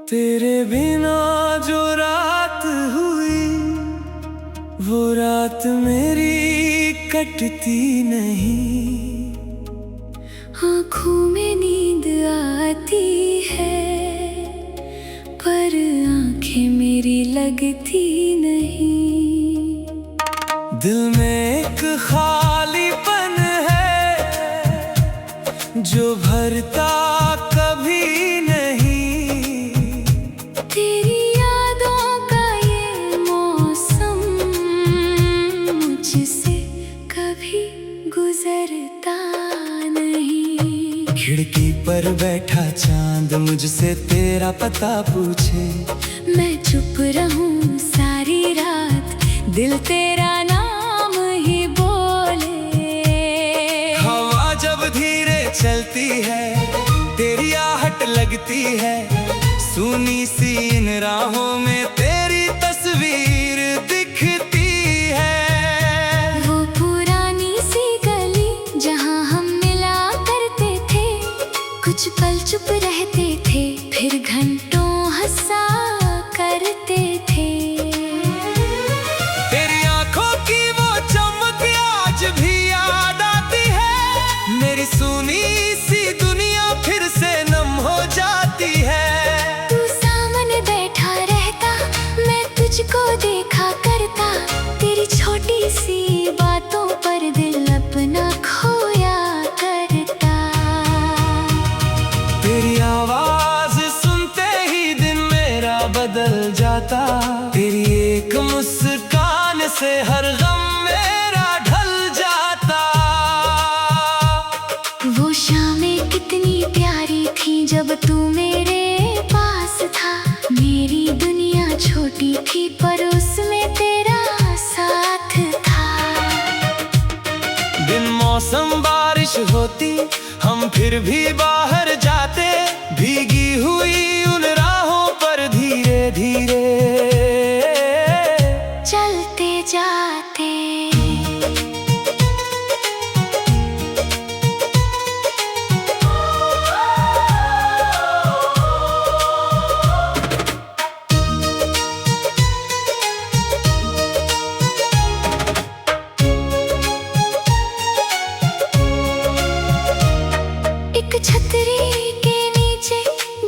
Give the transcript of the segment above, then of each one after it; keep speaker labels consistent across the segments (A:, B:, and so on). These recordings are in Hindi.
A: तेरे बिना जो रात हुई वो रात मेरी कटती नहीं।
B: आँखों में नींद आती है पर आँखें मेरी लगती नहीं।
A: दिल में एक खालीपन है जो भरता कभी नहीं।
B: तेरी यादों का ये मौसम मुझसे कभी गुजरता नहीं।
A: खिड़की पर बैठा चांद मुझसे तेरा पता पूछे,
B: मैं चुप रहूं सारी रात, दिल तेरा नाम ही बोले।
A: हवा जब धीरे चलती है तेरी आहट लगती है, सुनी सी इन राहों में तेरी तस्वीर दिखती है।
B: वो पुरानी सी गली जहाँ हम मिला करते थे, कुछ पल चुप रहते थे फिर घंटों हंसा करते थे।
A: तेरी आंखों की वो चमक आज भी याद आती है, मेरी सुनी सी दुनिया फिर से नम हो जाती है।
B: तू सामने बैठा रहता, मैं तुझको देखा करता, तेरी छोटी सी बातों पर दिल अपना खोया करता।
A: तेरी आवाज सुनते ही दिन मेरा बदल जाता, तेरी एक मुस्कान से हर गम मेरा ढल जाता।
B: वो शामें कितनी प्यारी थी जब तू मेरे पास था, मेरी दुनिया छोटी थी पर उसमें तेरा साथ था।
A: दिन मौसम बारिश होती हम फिर भी बाहर जाते, भीगी हुई उन राहों पर धीरे धीरे
B: चलते जाते। एक छतरी के नीचे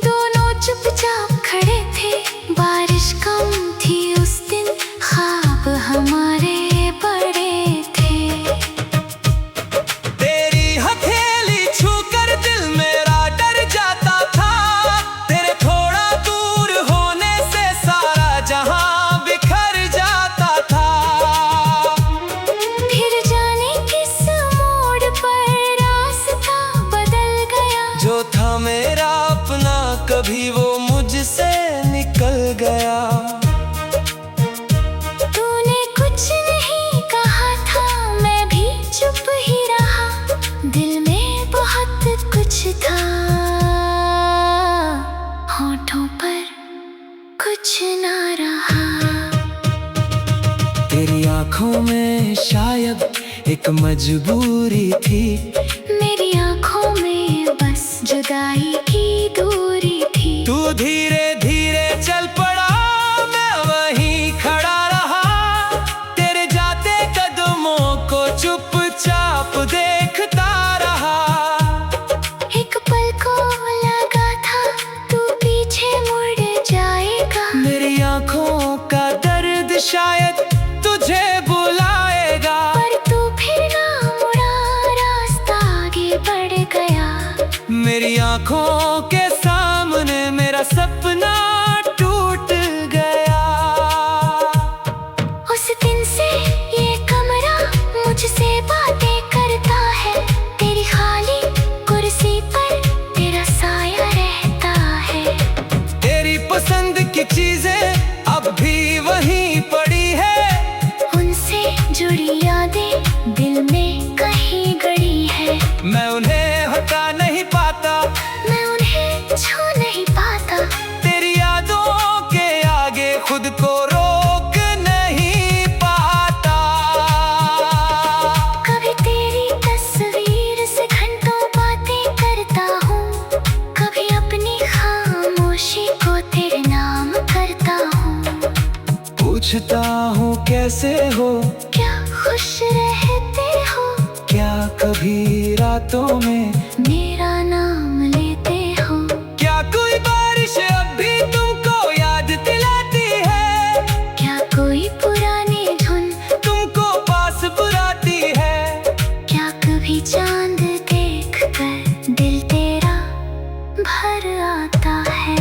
B: दोनों चुपचाप खड़े थे, बारिश कम थी उस दिन, ख्वाब हमारे बड़े थे।
A: तेरी हथेली छूकर दिल मेरा डर जाता था, तेरे थोड़ा दूर होने से सारा जहां बिखर जाता था।
B: फिर जाने किस मोड़ पर रास्ता बदल गया,
A: जो था मेरा अपना कभी वो मुझसे निकल गया।
B: तूने कुछ नहीं कहा था, मैं भी चुप ही रहा, दिल में बहुत कुछ था, होठों पर कुछ ना रहा।
A: तेरी आंखों में शायद एक मजबूरी थी,
B: मेरी आंखों में बस जुदाई की दूरी थी।
A: तू धीरे धीरे चल पड़ा, मैं वहीं खड़ा रहा, तेरे जाते कदमों को चुपचाप देखता रहा।
B: एक पल को लगा था तू पीछे मुड़ जाएगा,
A: मेरी आंखों का दर्द शायद तुझे बुलाएगा,
B: पर तू फिर ना मुड़ा, रास्ता आगे बढ़ गया।
A: मेरी आंखों के सामने मेरा सपना टूट गया।
B: उस दिन से ये कमरा मुझसे बातें करता है, तेरी खाली कुर्सी पर तेरा साया रहता है।
A: तेरी पसंद की चीजें अब भी वहीं पड़ी है,
B: उनसे जुड़ी यादें दिल में कहीं गड़ी है।
A: मैं उन्हें हटा नहीं पाता,
B: मैं
A: पूछता हूँ कैसे हो,
B: क्या खुश रहते हो,
A: क्या कभी रातों में
B: मेरा नाम लेते हो।
A: क्या कोई बारिश अब भी तुमको याद दिलाती है,
B: क्या कोई पुरानी धुन
A: तुमको पास बुलाती है।
B: क्या कभी चांद देख कर दिल तेरा भर आता है।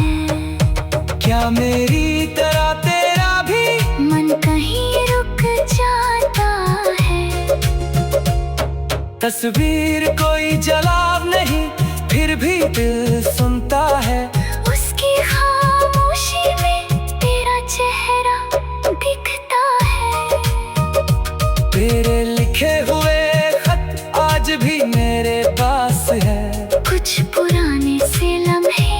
A: क्या मेरी तरह तेरा भी
B: मन कहीं रुक जाता है।
A: तस्वीर कोई जलाव नहीं, फिर भी दिल सुनता है।
B: उसकी खामोशी में तेरा चेहरा दिखता है।
A: तेरे लिखे हुए खत आज भी मेरे पास है।
B: कुछ पुराने से लम्हे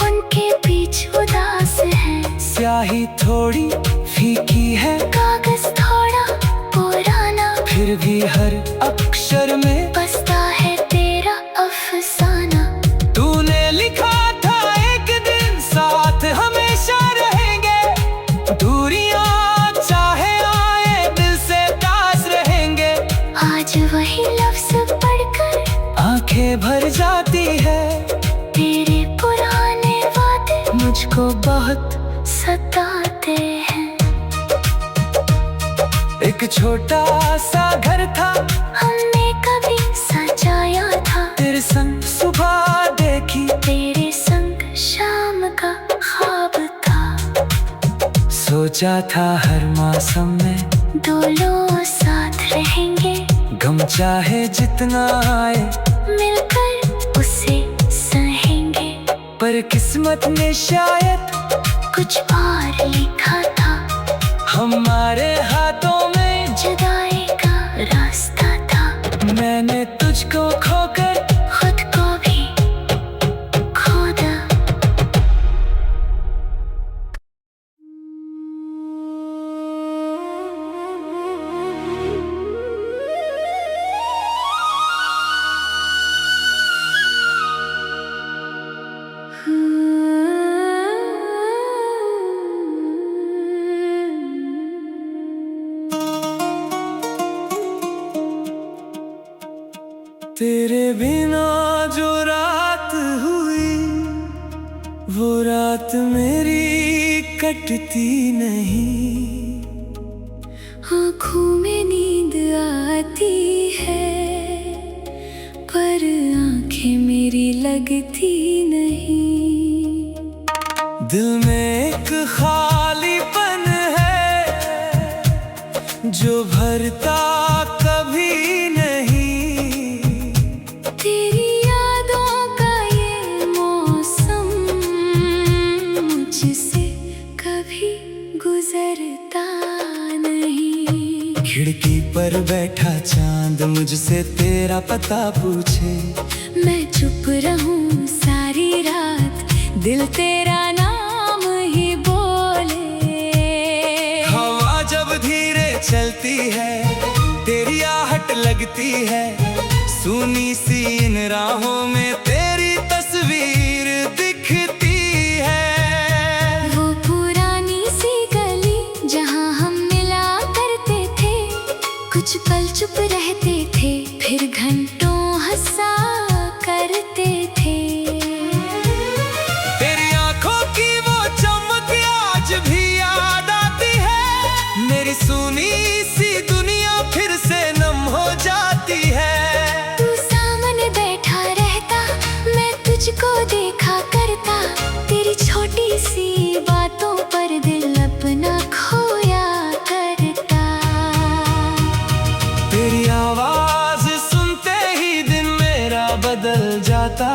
B: उनके बीच उदास है।
A: स्याही थोड़ी फीकी है,
B: कागज थोड़ा पुराना,
A: फिर भी हर अक्षर में
B: बसता है तेरा अफसाना।
A: तूने लिखा था एक दिन साथ हमेशा रहेंगे, दूरियां चाहे आए दिल से पास रहेंगे।
B: आज वही लफ्ज पढ़कर
A: आंखें भर जाती है,
B: तेरे पुराने वादे
A: मुझको बहुत
B: सताते हैं।
A: एक छोटा सा घर था
B: हमने कभी सजाया था,
A: तेरे संग सुबह देखी,
B: तेरे संग शाम का ख्वाब था।
A: सोचा था हर मौसम में
B: दोनों साथ रहेंगे,
A: गम चाहे जितना आए
B: मिलकर उसे सहेंगे।
A: पर किस्मत ने शायद
B: कुछ और लिखा था,
A: हमारे हाथों में
B: जुदाई का रास्ता था।
A: मैंने तुझको खोकर
B: खुद को भी खोदा।
A: तेरे बिना जो रात हुई, वो रात मेरी कटती नहीं।
B: आँखों में नींद आती है, पर आँखें मेरी लगती नहीं।
A: दिल में एक खालीपन है जो भरता कभी नहीं।
B: तेरी यादों का ये मौसम मुझसे कभी गुजरता नहीं।
A: खिड़की पर बैठा चांद मुझसे तेरा पता पूछे,
B: मैं चुप रहूं सारी रात, दिल तेरा नाम ही बोले।
A: हवा जब धीरे चलती है तेरी आहट लगती है, सुनी सी इन राहों में तेरी तस्वीर दिखती है।
B: वो पुरानी सी गली जहाँ हम मिला करते थे, कुछ पल चुप रहते थे, फिर घंटों हंसा करते थे।
A: तेरी आंखों की वो चमक आज भी याद आती है, मेरी सुनी सी दुनिया फिर से नम हो जाती है।
B: तू सामने बैठा रहता, मैं तुझको देखा करता, तेरी छोटी सी बातों पर दिल अपना खोया करता।
A: तेरी आवाज सुनते ही दिन मेरा बदल जाता,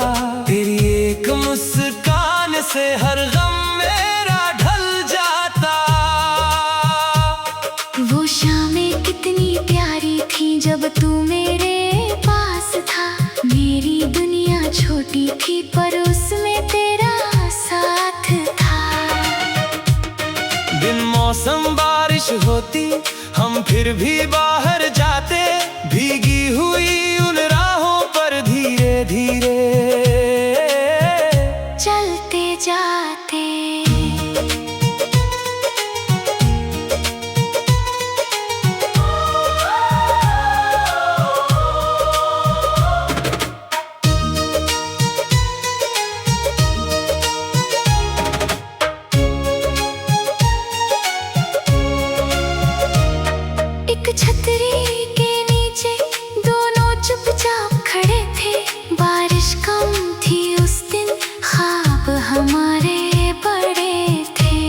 A: तेरी एक मुस्कान से हर गम मेरा ढल जाता।
B: वो शामें कितनी प्यारी थी जब तू मेरे पास था, मेरी दुनिया छोटी थी पर उसमें तेरा साथ था।
A: दिन मौसम बारिश होती हम फिर भी बाहर जाते, भीगी हुई उन राहों पर धीरे धीरे
B: चलते जाते। हमारे बड़े थे।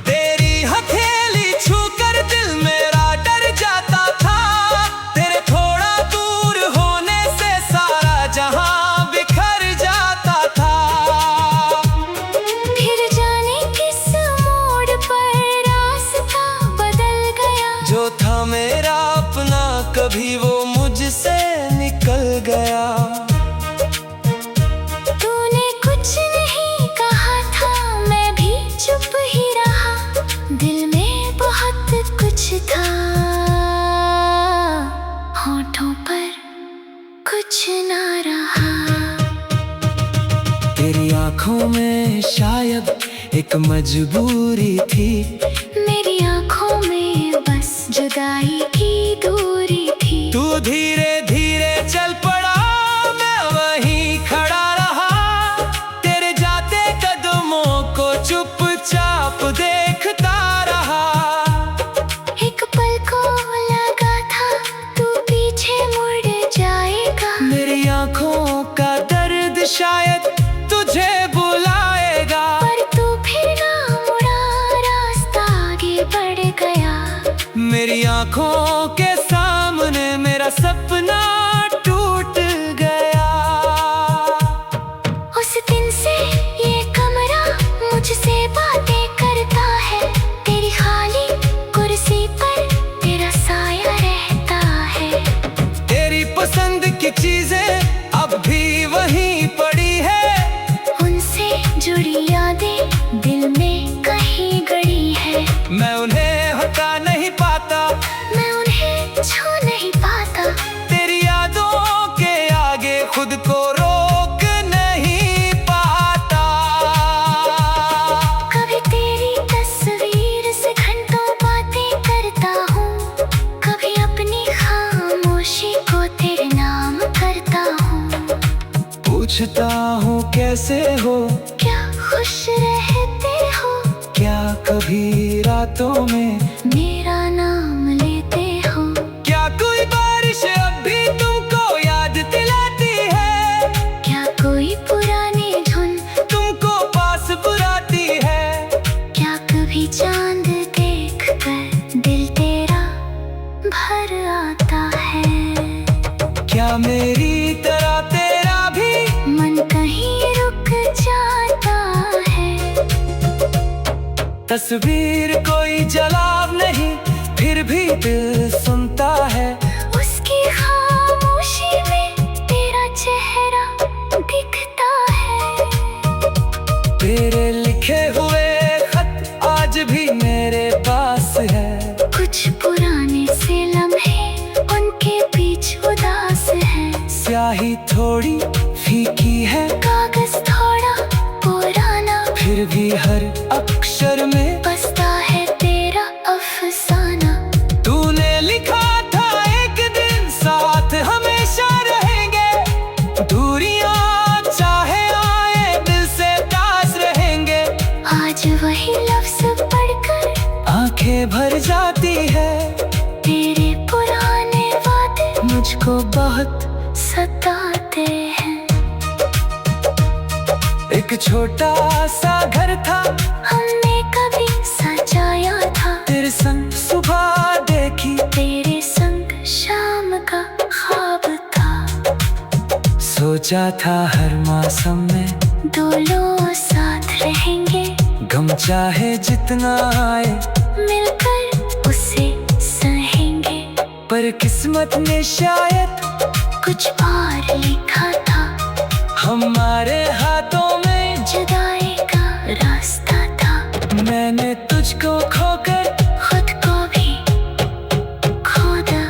A: तेरी हथेली छूकर दिल मेरा डर जाता था, तेरे थोड़ा दूर होने से सारा जहां बिखर जाता था।
B: फिर जाने किस मोड़ पर रास्ता बदल गया,
A: जो था मेरा अपना कभी वो मुझसे निकल गया।
B: तूने कुछ नहीं कहा था, मैं भी चुप ही रहा, दिल में बहुत कुछ था, होठों पर कुछ ना रहा।
A: तेरी आंखों में शायद एक मजबूरी थी,
B: मेरी आंखों में बस जुदाई की दूरी थी।
A: तू धीरे धीरे चल पड़ा, मैं वहीं खड़ा रहा, तेरे जाते कदमों को चुपचाप देखता रहा।
B: एक पल को लगा था तू पीछे मुड़ जाएगा,
A: मेरी आंखों का दर्द शायद तुझे बुलाएगा,
B: पर तू फिर ना मुड़ा, रास्ता आगे बढ़ गया।
A: मेरी आंखों के सामने मेरा सपना टूट गया।
B: उस दिन से ये कमरा मुझसे बातें करता है, तेरी खाली कुर्सी पर तेरा साया रहता है।
A: तेरी पसंद की चीजें अब भी वहीं पड़ी है,
B: उनसे जुड़ी यादें दिल में कहीं गड़ी है।
A: मैं उन्हें हटा नहीं पाता,
B: मैं उन्हें छू नहीं पाता,
A: तेरी यादों के आगे खुद को रोक नहीं पाता।
B: कभी तेरी तस्वीर से घंटों बातें करता हूँ, कभी अपनी खामोशी को तेरे नाम करता हूँ।
A: पूछता हूँ कैसे हो,
B: क्या खुश रहते हो,
A: क्या कभी रातों में
B: मेरा नाम लेते हो।
A: क्या कोई बारिश अब भी तुमको याद दिलाती है,
B: क्या कोई पुरानी धुन
A: तुमको पास बुलाती है।
B: क्या कभी चांद देख कर दिल तेरा भर आता है।
A: क्या मेरी तरह तेरा भी
B: मन कहीं रुक जाता है।
A: तस्वीर कोई जलाव नहीं, फिर भी दिल सुनता है।
B: उसकी खामोशी में तेरा चेहरा दिखता है।
A: तेरे लिखे हुए खत आज भी मेरे पास है,
B: कुछ पुराने से लम्हे उनके बीच उदास है।
A: स्याही थोड़ी फीकी है,
B: कागज थोड़ा पुराना,
A: फिर भी हर अक्षर में
B: बसता है तेरा अफसाना।
A: तूने लिखा था एक दिन साथ हमेशा रहेंगे, दूरियां चाहे आए दिल से पास रहेंगे।
B: आज वही लफ्ज पढ़कर
A: आंखें भर जाती है,
B: तेरे पुराने वादे
A: मुझको बहुत
B: सताते हैं।
A: एक छोटा सा घर था,
B: हमने कभी सजाया था,
A: तेरे संग सुबह देखी,
B: तेरे संग शाम का ख्वाब था।
A: सोचा था हर मौसम में
B: दोनों साथ रहेंगे,
A: गम चाहे जितना आए
B: मिलकर उसे सहेंगे।
A: पर किस्मत ने शायद
B: कुछ और लिखा था,
A: हमारे हाथों में
B: जुदाई का रास्ता था।
A: मैंने तुझको खोकर
B: खुद को भी खो दा।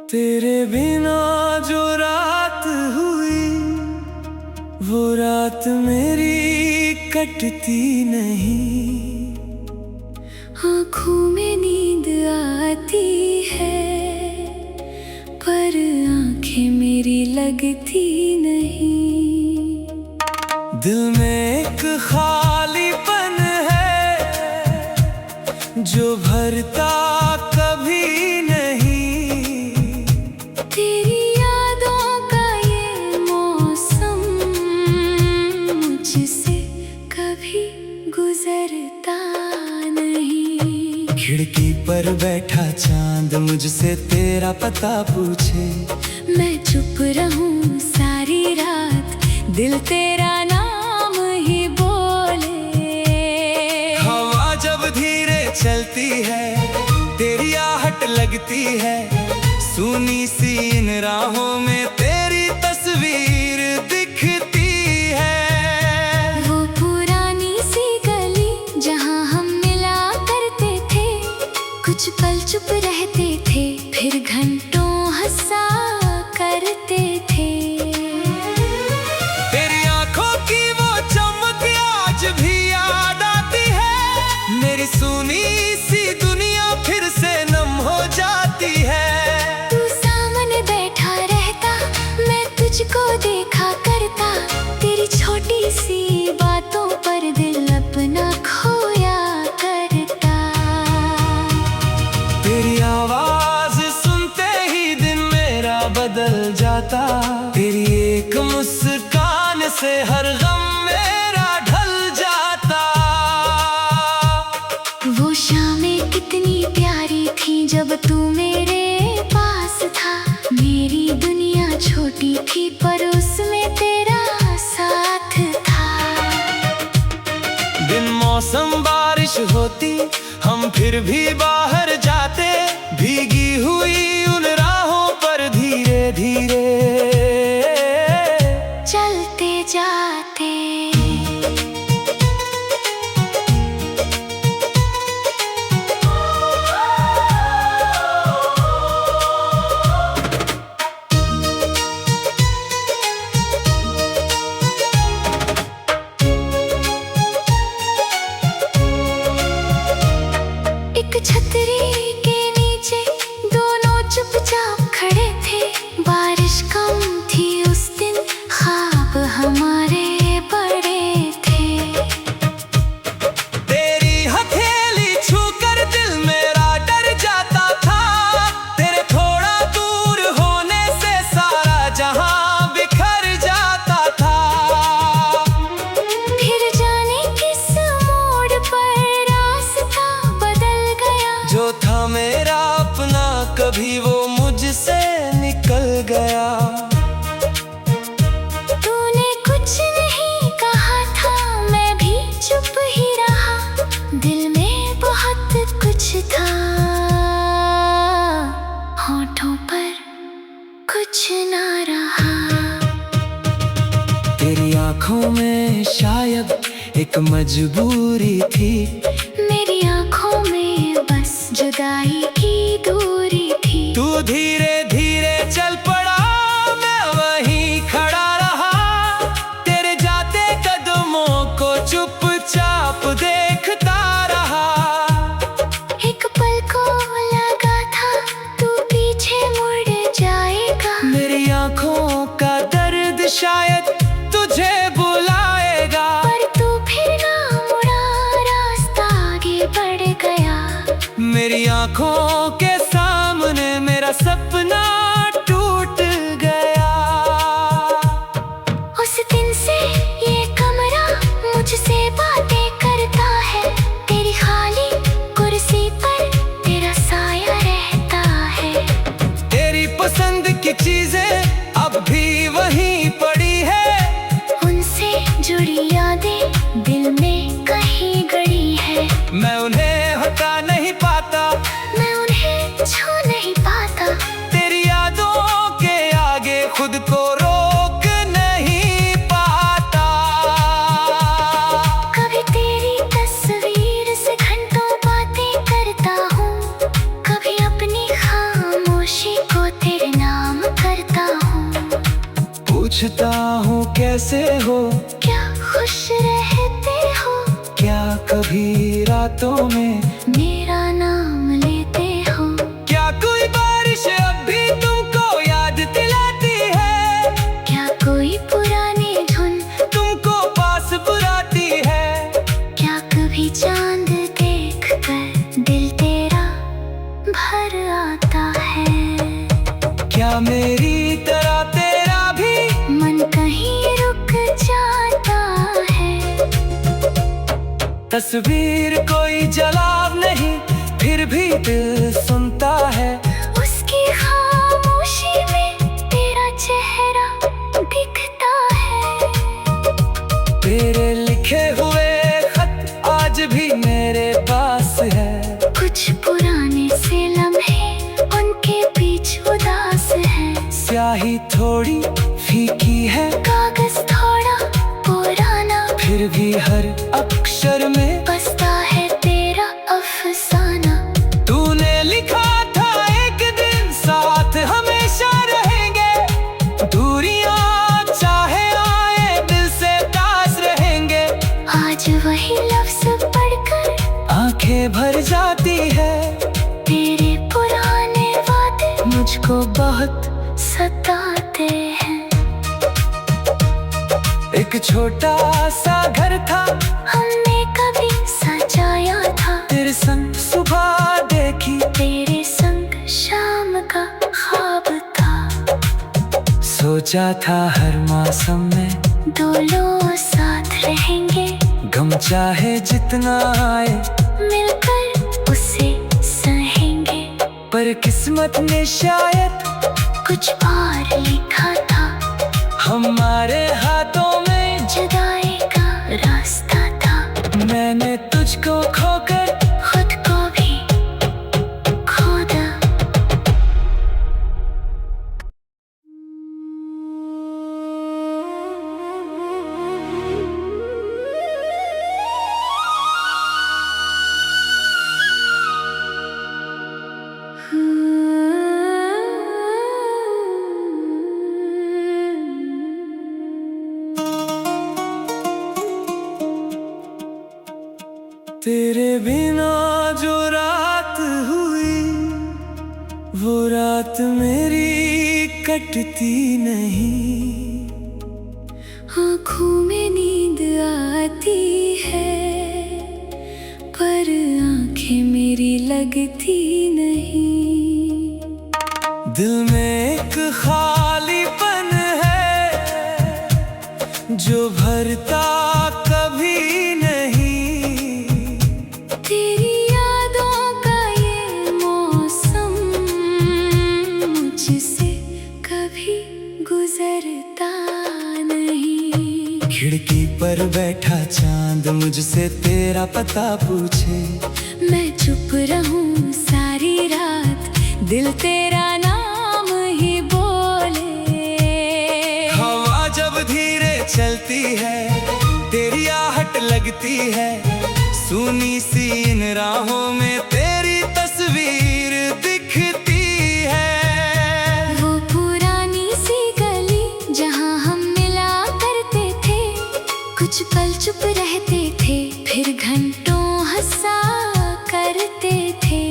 A: तेरे बिना जो रात हुई वो रात मेरी कटती नहीं।
B: आँखों में नींद आती है, पर आँखें मेरी लगती नहीं।
A: दिल में एक खालीपन है जो भरता कभी नहीं।
B: तेरी यादों का ये मौसम मुझसे कभी गुजरता नहीं।
A: खिड़की पर बैठा चांद मुझसे तेरा पता पूछे,
B: मैं चुप रहूं सारी रात, दिल तेरा नाम ही बोले।
A: हवा जब धीरे चलती है तेरी आहट लगती है, सुनी सी इन राहों में तेरी तस्वीर दिखती है।
B: वो पुरानी सी गली जहां हम मिला करते थे, कुछ पल चुप रहते थे फिर घंटों हंसा करते थे।
A: तेरी आंखों की वो चमक आज भी याद आती है, मेरी सुनी सी दुनिया फिर से नम हो जाती है।
B: तू सामने बैठा रहता, मैं तुझको देखा करता, तेरी छोटी सी बातों पर दिल अपना खोया करता।
A: तेरी आवाज सुनते ही दिन मेरा बदल जाता, तेरी एक मुस्कान से हर गम मेरा ढल जाता।
B: वो शामें कितनी प्यारी थी जब तू मेरे पास था, मेरी दुनिया छोटी थी पर उसमें तेरा साथ था।
A: दिन मौसम बारिश होती हम फिर भी बाहर जाते, भीगी हुई उन राहों पर धीरे धीरे
B: चलते जाते। एक छतरी के नीचे दोनों चुपचाप खड़े थे, बारिश कम थी उस दिन, ख्वाब हमारे बड़े थे।
A: तेरी हथेली छूकर दिल मेरा डर जाता था, तेरे थोड़ा दूर होने से सारा जहां बिखर जाता था।
B: फिर जाने किस मोड़ पर रास्ता बदल गया,
A: जो था मेरा अपना कभी वो मुझसे निकल गया।
B: तूने कुछ नहीं कहा था, मैं भी चुप ही रहा, दिल में बहुत कुछ था, होठों पर कुछ ना रहा।
A: तेरी आंखों में शायद एक मजबूरी थी,
B: मेरी आंखों में बस जुदाई की दूरी थी।
A: तू धीरे धीरे चल पड़ा, मैं वहीं खड़ा रहा, तेरे जाते कदमों को चुपचाप देखता रहा।
B: एक पल को लगा था तू पीछे मुड़ जाएगा,
A: मेरी आंखों का दर्द शायद तुझे बुलाएगा,
B: पर तू फिर ना मुड़ा, रास्ता आगे बढ़ गया।
A: मेरी आंखों के सामने मेरा सपना टूट गया।
B: उस दिन से ये कमरा मुझसे बातें करता है, तेरी खाली कुर्सी पर तेरा साया रहता है।
A: तेरी पसंद की चीजें अब भी वहीं पड़ी है,
B: उनसे जुड़ी यादें दिल में कहीं गड़ी है।
A: मैं उन्हें हटा नहीं पाता,
B: मैं उन्हें छू नहीं पाता,
A: तेरी यादों के आगे खुद को रोक नहीं पाता।
B: कभी तेरी तस्वीर से घंटों बातें करता हूँ, कभी अपनी खामोशी को तेरे नाम करता हूँ।
A: पूछता हूँ कैसे हो,
B: क्या खुश रहते हो,
A: क्या कभी रातों में
B: मेरा
A: क्या मेरी तरह तेरा भी
B: मन कहीं रुक जाता है।
A: तस्वीर कोई जलाव नहीं, फिर भी दिल सुनता है।
B: उसकी खामोशी में तेरा चेहरा दिखता है।
A: तेरे लिखे हुए खत आज भी मेरे पास है।
B: कुछ पुराने से लम्हे उनके बीच उदास है।
A: स्याही थोड़ी फीकी है,
B: कागज थोड़ा पुराना,
A: फिर भी हर अक्षर में
B: बसता है तेरा अफसाना।
A: तूने लिखा था एक दिन साथ हमेशा रहेंगे, दूरियां चाहे आए दिल से पास रहेंगे।
B: आज वही लफ्ज पढ़कर
A: आंखें भर जाती है।
B: तेरे पुराने वादे
A: मुझको बहुत
B: सताते हैं।
A: एक छोटा सा घर था,
B: हमने कभी सजाया था।
A: तेरे संग सुबह देखी,
B: तेरे संग शाम का ख्वाब था।
A: सोचा था हर मौसम में
B: दो लोग साथ रहेंगे,
A: गम चाहे जितना आए
B: मिलकर उसे सहेंगे।
A: पर किस्मत ने शायद
B: कुछ और लिखा था।
A: हमारे हाथों में
B: जुदाई का रास्ता था।
A: मैंने तुझको खोकर
B: खुद को भी खोदा।
A: तेरे बिना जो रात हुई, वो रात मेरी कटती नहीं।
B: आँखों में नींद आती है, पर आँखें मेरी लगती नहीं।
A: दिल में एक खालीपन है जो भरता कभी नहीं।
B: तेरी यादों का ये मौसम मुझसे कभी गुजरता नहीं।
A: खिड़की पर बैठा चांद मुझसे तेरा पता पूछे,
B: मैं चुप रहूं सारी रात, दिल तेरा नाम ही बोले।
A: हवा जब धीरे चलती है, तेरी आहट लगती है। सुनी सी इन राहों में तेरी तस्वीर दिखती है।
B: वो पुरानी सी गली जहां हम मिला करते थे, कुछ पल चुप रहते थे, फिर घंटों हंसा करते थे।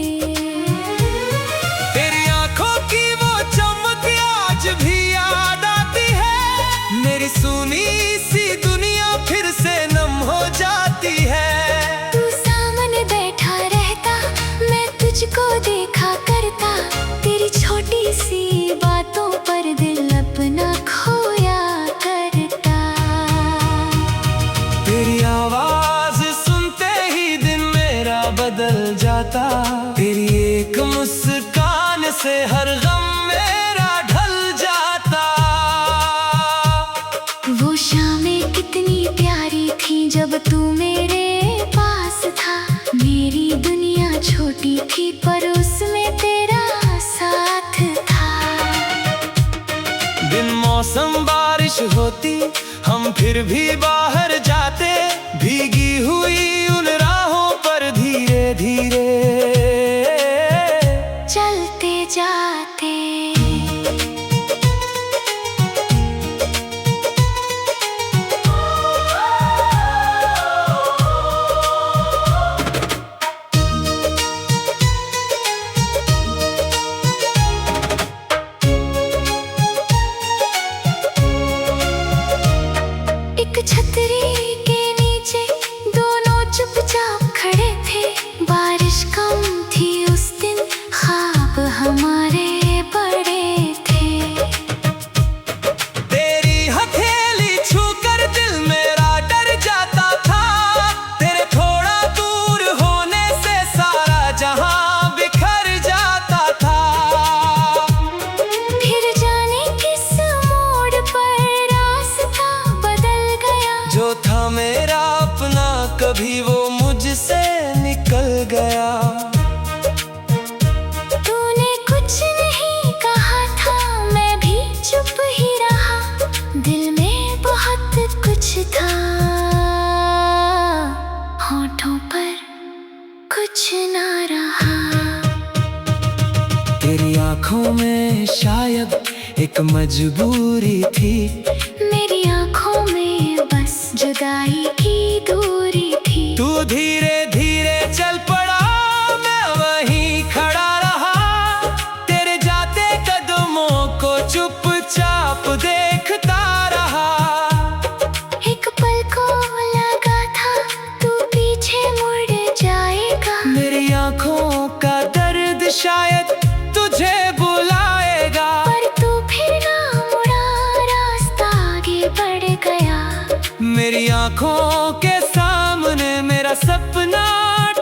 A: तेरी आंखों की वो चमक आज भी याद आती है। मेरी सुनी सी दुनिया फिर से नम हो जाती है।
B: तू सामने बैठा रहता, मैं तुझको देखा करता। तेरी छोटी सी बातों पर दिल अपना खोया करता।
A: तेरी आवाज सुनते ही दिन मेरा बदल जाता। तेरी एक मुस्कान से हर गम मेरा ढल जाता।
B: वो शामें कितनी प्यारी थी जब तू मेरे पास था। मेरी दुनिया छोटी थी पर उसमें तेरा साथ था।
A: बिन मौसम बारिश होती, हम फिर भी बाहर जाते। भीगी हुई उन राहों पर धीरे धीरे
B: चलते जाते। एक छतरी
A: आंखों में शायद एक मजबूरी थी।
B: मेरी आंखों में बस जुदाई की दूरी थी।
A: तू धीरे धीरे चल पड़ा, मैं वहीं खड़ा रहा, तेरे जाते कदमों को चुपचाप देखता रहा।
B: एक पल को लगा था तू पीछे मुड़ जाएगा।
A: मेरी आंखों का दर्द शायद तुझे बुलाएगा,
B: पर तू फिर ना मुड़ा, रास्ता आगे बढ़ गया।
A: मेरी आंखों के सामने मेरा सपना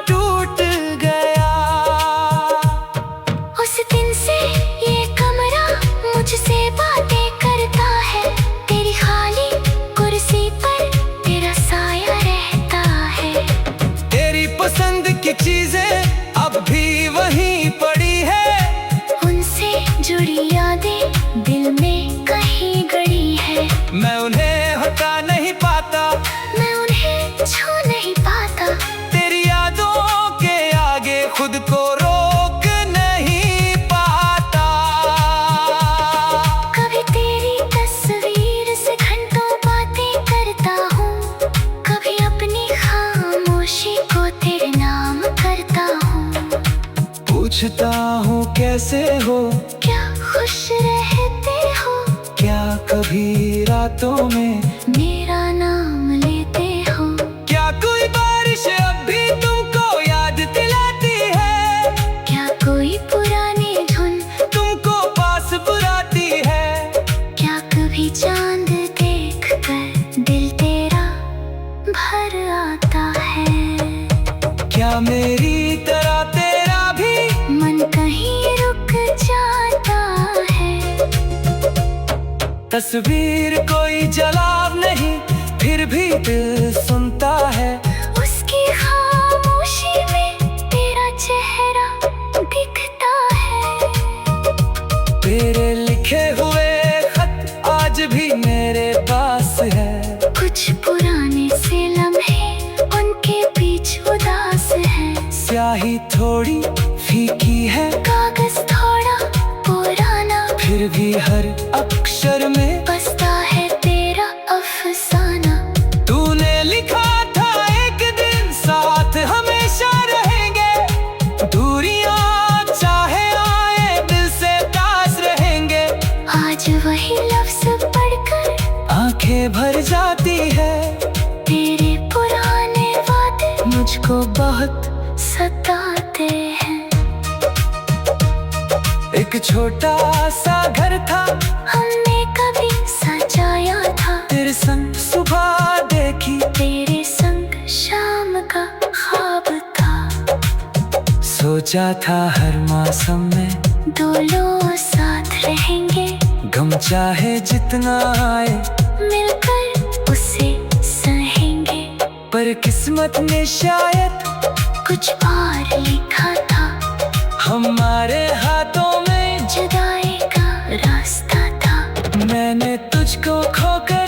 A: टूट गया।
B: उस दिन से ये कमरा मुझसे बातें करता है। तेरी खाली कुर्सी पर तेरा साया रहता है।
A: तेरी पसंद की चीजें अब भी वहीं पड़ी है,
B: उनसे जुड़ी यादें दिल में कहीं गड़ी है।
A: मैं उन्हें हटा नहीं पाता,
B: मैं उन्हें छू नहीं पाता।
A: तेरी यादों के आगे खुद को रोक नहीं पाता।
B: कभी तेरी तस्वीर से घंटों बातें करता हूँ, कभी अपनी खामोशी को तेरे नाम करता हूँ।
A: पूछता हूँ कैसे हो,
B: क्या खुश रहते हो,
A: क्या कभी रातों में
B: मेरा नाम लेते हो।
A: क्या कोई बारिश अब भी तुमको याद दिलाती है,
B: क्या कोई पुरानी धुन
A: तुमको पास बुलाती है।
B: क्या कभी चांद देख कर दिल तेरा भर आता है।
A: क्या मेरी तरह तेरा भी
B: मन कहीं रुक जाता है।
A: तस्वीर कोई जलाव नहीं, फिर भी दिल सुनता है।
B: उसकी खामोशी में तेरा चेहरा दिखता है।
A: तेरे लिखे हुए खत आज भी मेरे पास है।
B: कुछ पुराने से लम्हे उनके बीच उदास है।
A: स्याही थोड़ी फीकी है,
B: कागज थोड़ा पुराना,
A: फिर भी हर अक्षर में
B: बसता है तेरा अफसाना।
A: तूने लिखा था एक दिन साथ हमेशा रहेंगे, दूरियां चाहे आए दिल से पास रहेंगे।
B: आज वही लफ्ज पढ़कर
A: आंखें भर जाती है,
B: तेरे पुराने वादे
A: मुझको बहुत
B: सताते हैं।
A: एक छोटा सा घर था,
B: हमने कभी सजाया था।
A: तेरे संग सुबह देखी,
B: तेरे संग शाम का ख्वाब था।
A: सोचा था हर मौसम में
B: दो लोग साथ रहेंगे।
A: गम चाहे जितना आए
B: मिलकर उसे सहेंगे।
A: पर किस्मत ने शायद
B: कुछ और लिखा था।
A: हमारे हाथों में
B: जुदाई का रास्ता था।
A: मैंने तुझको खोकर